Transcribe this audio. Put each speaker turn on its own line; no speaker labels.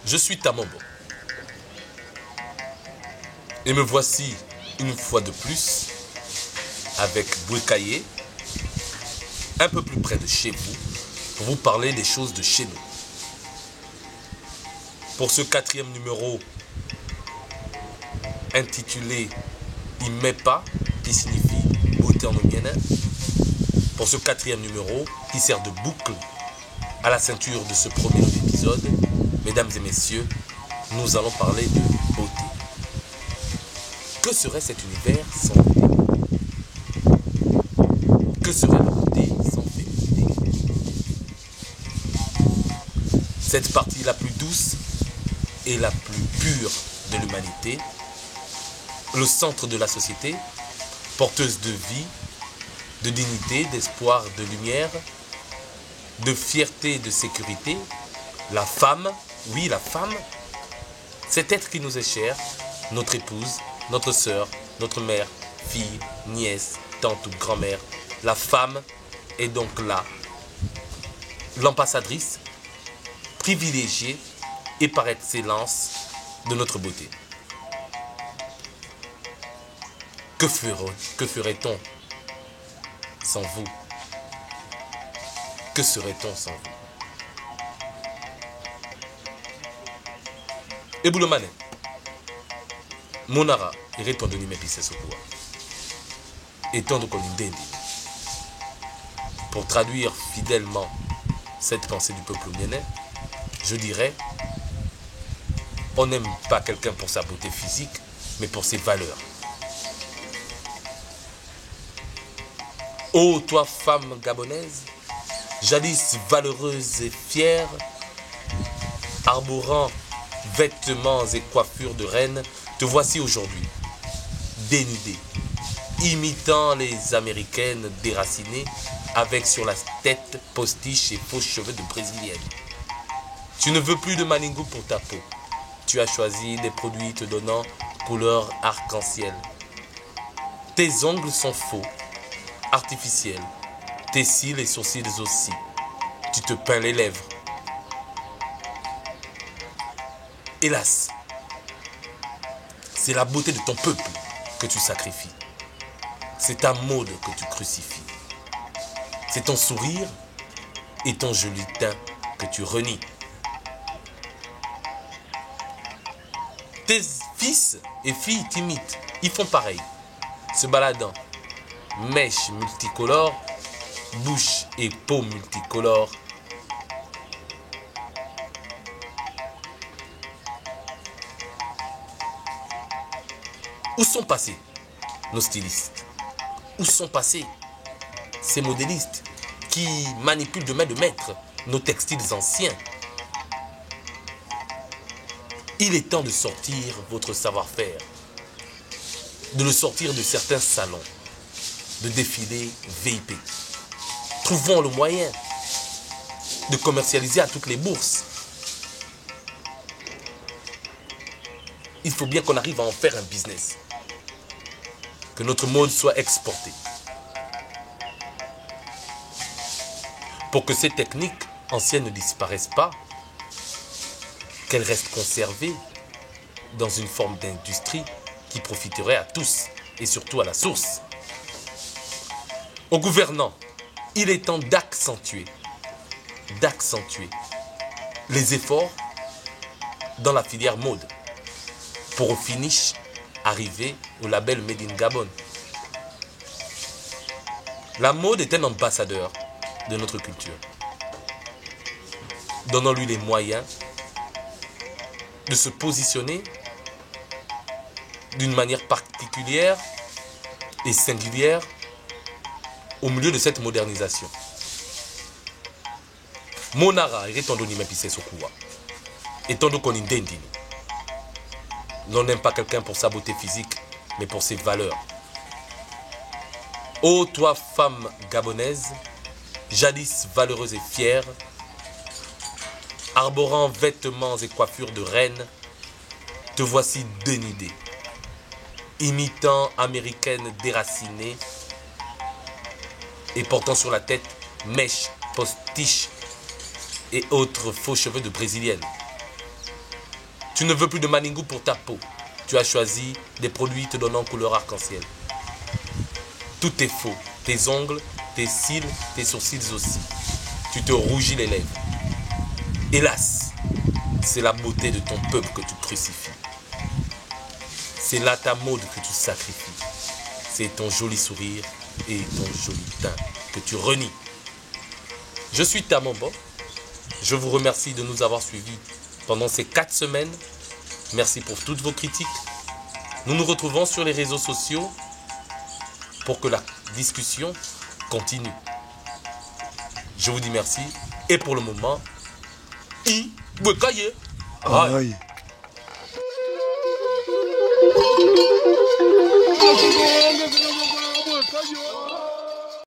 Je suis Tamambo. Et me voici une fois de plus avec Bouekaye, un peu plus près de chez vous, pour vous parler des choses de chez nous. Pour ce 4e numéro intitulé Imepa, qui signifie beauté en omienne, pour ce 4e numéro qui sert de boucle à la ceinture de ce premier épisode, mesdames et messieurs, nous allons parler de beauté. Que serait cet univers sans beauté? Que serait la beauté sans féminité? Cette partie la plus douce et la plus pure de l'humanité, le centre de la société, porteuse de vie, de dignité, d'espoir, de lumière, de fierté, de sécurité, la femme, oui la femme, cet être qui nous est cher, notre épouse, notre sœur, notre mère, fille, nièce, tante ou grand-mère, la femme est donc là, l'ambassadrice privilégiée et par excellence de notre beauté. Que ferait-on sans vous? Que serait-on sans vous? Et Boulomane, Monara, il répond de l'imépissé ce pouvoir. Et tant de Kolindéndi. Pour traduire fidèlement cette pensée du peuple miennais, je dirais, on n'aime pas quelqu'un pour sa beauté physique, mais pour ses valeurs. Ô toi, femme gabonaise, jadis valeureuse et fière, arborant vêtements et coiffures de reine, te voici aujourd'hui, dénudée, imitant les américaines déracinées, avec sur la tête postiche et faux cheveux de brésilienne. Tu ne veux plus de Maningo pour ta peau. Tu as choisi des produits te donnant couleur arc-en-ciel. Tes ongles sont faux, artificiels. Tes cils et sourcils aussi. Tu te peins les lèvres. Hélas, c'est la beauté de ton peuple que tu sacrifies. C'est ta mode que tu crucifies. C'est ton sourire et ton joli teint que tu renies. Tes fils et filles t'imitent, ils font pareil, se baladant, mèches multicolores, bouche et peau multicolores. Où sont passés nos stylistes? Où sont passés ces modélistes qui manipulent de main de maître nos textiles anciens? Il est temps de sortir votre savoir-faire, de le sortir de certains salons, de défilés VIP. Trouvons le moyen de commercialiser à toutes les bourses. Il faut bien qu'on arrive à en faire un business, que notre mode soit exporté. Pour que ces techniques anciennes ne disparaissent pas, qu'elles restent conservées dans une forme d'industrie qui profiterait à tous et surtout à la source. Aux gouvernants, il est temps d'accentuer les efforts dans la filière mode pour au finish arriver au label Made in Gabon. La mode est un ambassadeur de notre culture. Donnons-lui les moyens de se positionner d'une manière particulière et singulière au milieu de cette modernisation. Monara, irretondoni mepise sokuwa. Et tondo konindendini. L'on n'aime pas quelqu'un pour sa beauté physique, mais pour ses valeurs. Ô toi, femme gabonaise, jadis valeureuse et fière, arborant vêtements et coiffures de reine, te voici dénudée, imitant américaine déracinée et portant sur la tête mèches, postiches et autres faux cheveux de brésilienne. Tu ne veux plus de maningou pour ta peau. Tu as choisi des produits te donnant couleur arc-en-ciel. Tout est faux. Tes ongles, tes cils, tes sourcils aussi. Tu te rougis les lèvres. Hélas, c'est la beauté de ton peuple que tu crucifies. C'est là ta mode que tu sacrifies. C'est ton joli sourire et ton joli teint que tu renies. Je suis Tamambo. Je vous remercie de nous avoir suivis pendant ces 4 semaines. Merci pour toutes vos critiques. Nous nous retrouvons sur les réseaux sociaux pour que la discussion continue. Je vous dis merci. Et pour le moment,
Aïe.
Aïe.